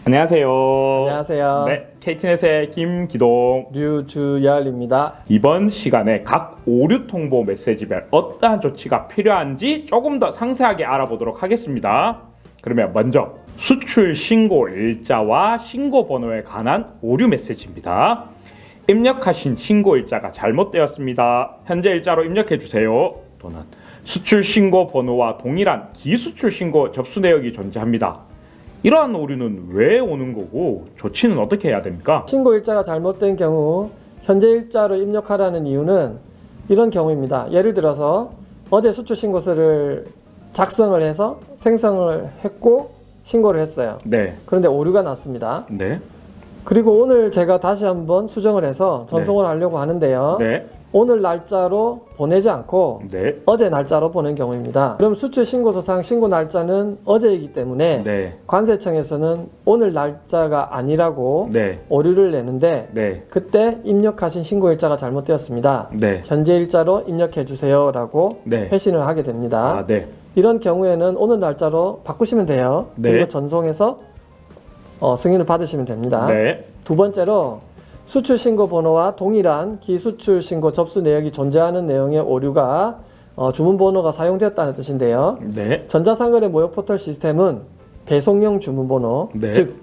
안녕하세요. 안녕하세요. 네, KT넷의 김기동, 류주열입니다. 이번 시간에 각 오류 통보 메시지별 어떠한 조치가 필요한지 조금 더 상세하게 알아보도록 하겠습니다. 그러면 먼저 수출 신고 일자와 신고 번호에 관한 오류 메시지입니다. 입력하신 신고 일자가 잘못되었습니다. 현재 일자로 입력해 주세요. 또는 수출 신고 번호와 동일한 기수출 신고 접수 내역이 존재합니다. 이러한 오류는 왜 오는 거고 조치는 어떻게 해야 됩니까? 신고 일자가 잘못된 경우 현재 일자로 입력하라는 이유는 이런 경우입니다. 예를 들어서 어제 수출 신고서를 작성을 해서 생성을 했고 신고를 했어요. 네. 그런데 오류가 났습니다. 네. 그리고 오늘 제가 다시 한번 수정을 해서 전송을 하려고 하는데요. 네. 오늘 날짜로 보내지 않고 네. 어제 날짜로 보낸 경우입니다. 그럼 수출 신고서상 신고 날짜는 어제이기 때문에 네. 관세청에서는 오늘 날짜가 아니라고 네. 오류를 내는데 네. 그때 입력하신 신고 일자가 잘못되었습니다. 네. 현재 일자로 입력해 주세요라고 네. 회신을 하게 됩니다. 아, 네. 이런 경우에는 오늘 날짜로 바꾸시면 돼요. 네. 그리고 전송해서 승인을 받으시면 됩니다. 네. 두 번째로 수출 신고 번호와 동일한 기수출 신고 접수 내역이 존재하는 내용의 오류가 주문 번호가 사용되었다는 뜻인데요. 네. 전자상거래 모욕 포털 시스템은 배송용 주문 번호, 네. 즉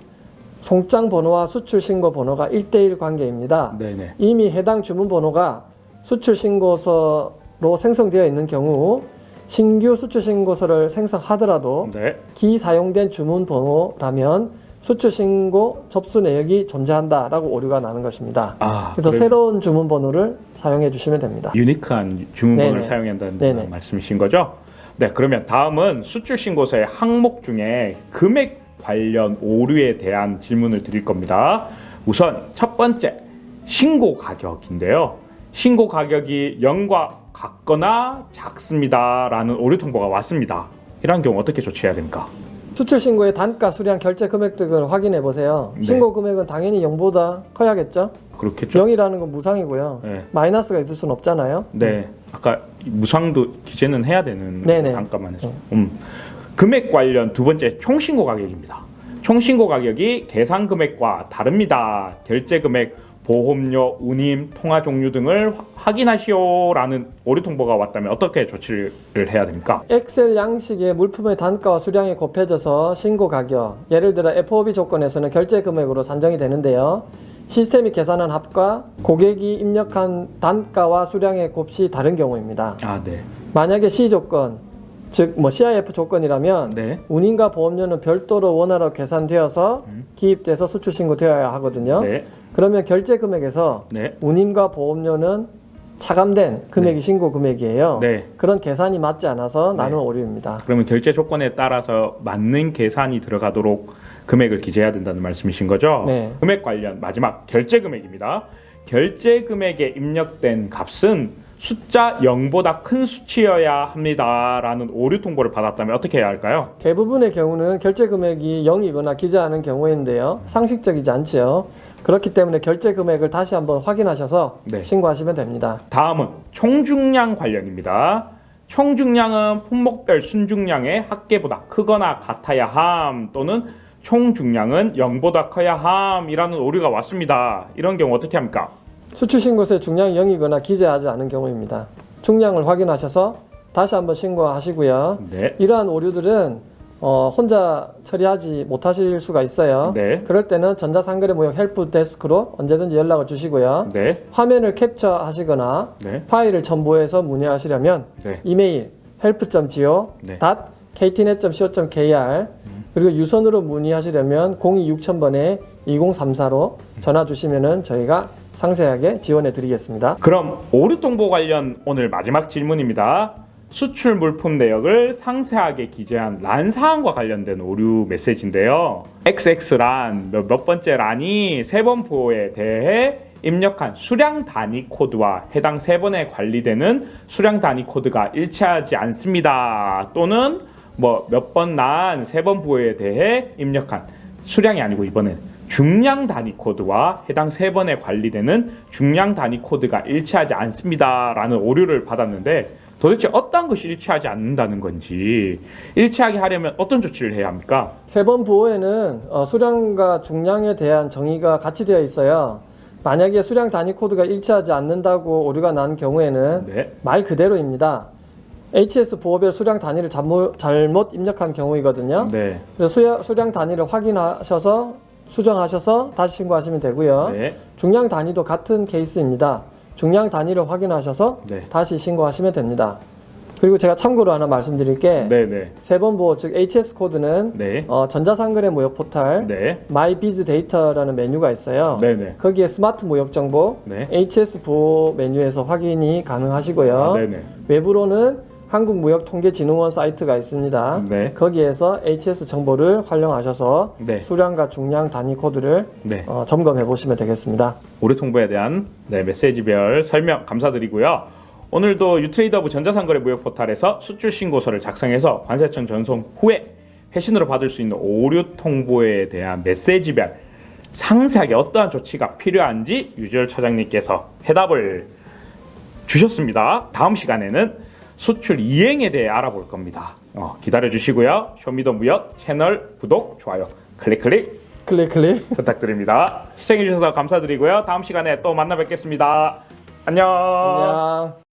송장 번호와 수출 신고 번호가 1:1 관계입니다. 네. 이미 해당 주문 번호가 수출 신고서로 생성되어 있는 경우 신규 수출 신고서를 생성하더라도 네. 기사용된 주문 번호라면 수출 신고 접수 내역이 존재한다라고 오류가 나는 것입니다. 아, 그래서 새로운 주문 번호를 사용해 주시면 됩니다. 유니크한 주문번호를 네네. 사용해야 한다는 네네. 말씀이신 거죠? 네, 그러면 다음은 수출 신고서의 항목 중에 금액 관련 오류에 대한 질문을 드릴 겁니다. 우선 첫 번째, 신고 가격인데요. 신고 가격이 0과 같거나 작습니다라는 오류 통보가 왔습니다. 이런 경우 어떻게 조치해야 됩니까? 수출 신고의 단가, 수량, 결제 금액 등을 확인해 보세요. 네. 신고 금액은 당연히 0보다 커야겠죠? 그렇겠죠? 0이라는 건 무상이고요. 네. 마이너스가 있을 수는 없잖아요. 네, 아까 무상도 기재는 해야 되는 네네. 단가만 해서. 금액 관련 두 번째 총신고 가격입니다. 총신고 가격이 계산 금액과 다릅니다. 결제 금액, 보험료, 운임, 통화 종류 등을 확인하시오라는 오류 통보가 왔다면 어떻게 조치를 해야 됩니까? 엑셀 양식의 물품의 단가와 수량이 곱해져서 신고 가격, 예를 들어 FOB 조건에서는 결제 금액으로 산정이 되는데요. 시스템이 계산한 합과 고객이 입력한 단가와 수량의 곱이 다른 경우입니다. 아, 네. 만약에 C 조건, 즉 CIF 조건이라면 네. 운임과 보험료는 별도로 원화로 계산되어서 기입돼서 수출 신고되어야 하거든요. 네. 그러면 결제 금액에서 네. 운임과 보험료는 차감된 금액이 신고 금액이에요. 네. 그런 계산이 맞지 않아서 나는 네. 오류입니다. 그러면 결제 조건에 따라서 맞는 계산이 들어가도록 금액을 기재해야 된다는 말씀이신 거죠? 네. 금액 관련 마지막 결제 금액입니다. 결제 금액에 입력된 값은 숫자 0보다 큰 수치여야 합니다라는 오류 통보를 받았다면 어떻게 해야 할까요? 대부분의 경우는 결제 금액이 0이거나 기재하는 경우인데요. 상식적이지 않지요. 그렇기 때문에 결제 금액을 다시 한번 확인하셔서 네. 신고하시면 됩니다. 다음은 총중량 관련입니다. 총중량은 품목별 순중량의 합계보다 크거나 같아야 함 또는 총중량은 0보다 커야 함이라는 오류가 왔습니다. 이런 경우 어떻게 합니까? 수출 신고서의 중량이 0이거나 기재하지 않은 경우입니다. 중량을 확인하셔서 다시 한번 신고하시고요. 네. 이러한 오류들은 혼자 처리하지 못하실 수가 있어요. 네. 그럴 때는 전자상거래 모형 헬프데스크로 언제든지 연락을 주시고요. 네. 화면을 캡처하시거나 네. 파일을 첨부해서 문의하시려면 네. 이메일 help.go.ktnet.co.kr 그리고 유선으로 문의하시려면 02-6000번에 2034로 전화 주시면은 저희가 상세하게 지원해 드리겠습니다. 그럼 오류 통보 관련 오늘 마지막 질문입니다. 수출 물품 내역을 상세하게 기재한 란 사항과 관련된 오류 메시지인데요. XX란 몇 번째 란이 세번부호에 대해 입력한 수량 단위 코드와 해당 세번에 관리되는 수량 단위 코드가 일치하지 않습니다. 또는 몇 번 난 세번 부호에 대해 입력한 수량이 아니고 이번엔 중량 단위 코드와 해당 세번에 관리되는 중량 단위 코드가 일치하지 않습니다 라는 오류를 받았는데 도대체 어떤 것이 일치하지 않는다는 건지, 일치하게 하려면 어떤 조치를 해야 합니까? 세번 보호에는 수량과 중량에 대한 정의가 같이 되어 있어요. 만약에 수량 단위 코드가 일치하지 않는다고 오류가 난 경우에는 네. 말 그대로입니다. HS 보호별 수량 단위를 잘못 입력한 경우이거든요. 네. 그래서 수량 단위를 확인하셔서 수정하셔서 다시 신고하시면 되고요. 네. 중량 단위도 같은 케이스입니다. 중량 단위를 확인하셔서 네. 다시 신고하시면 됩니다. 그리고 제가 참고로 하나 말씀드릴 게 네. 네. 세번 보호 즉 HS 코드는 네. 전자상거래 무역 포탈 네. 마이비즈 데이터라는 메뉴가 있어요. 네. 네. 거기에 스마트 무역 정보 네. HS 보호 메뉴에서 확인이 가능하시고요. 네. 네. 외부로는 한국무역통계진흥원 사이트가 있습니다. 네. 거기에서 HS 정보를 활용하셔서 네. 수량과 중량 단위 코드를 네. 점검해 보시면 되겠습니다. 오류 통보에 대한 메시지별 설명 감사드리고요. 오늘도 유트레이더부 전자상거래 무역 포탈에서 수출 신고서를 작성해서 관세청 전송 후에 회신으로 받을 수 있는 오류 통보에 대한 메시지별 상세하게 어떠한 조치가 필요한지 유지열 차장님께서 해답을 주셨습니다. 다음 시간에는 수출 이행에 대해 알아볼 겁니다. 기다려 주시고요. 쇼미더무역 채널 구독, 좋아요, 클릭 클릭. 부탁드립니다. 시청해 주셔서 감사드리고요. 다음 시간에 또 만나 뵙겠습니다. 안녕. 안녕.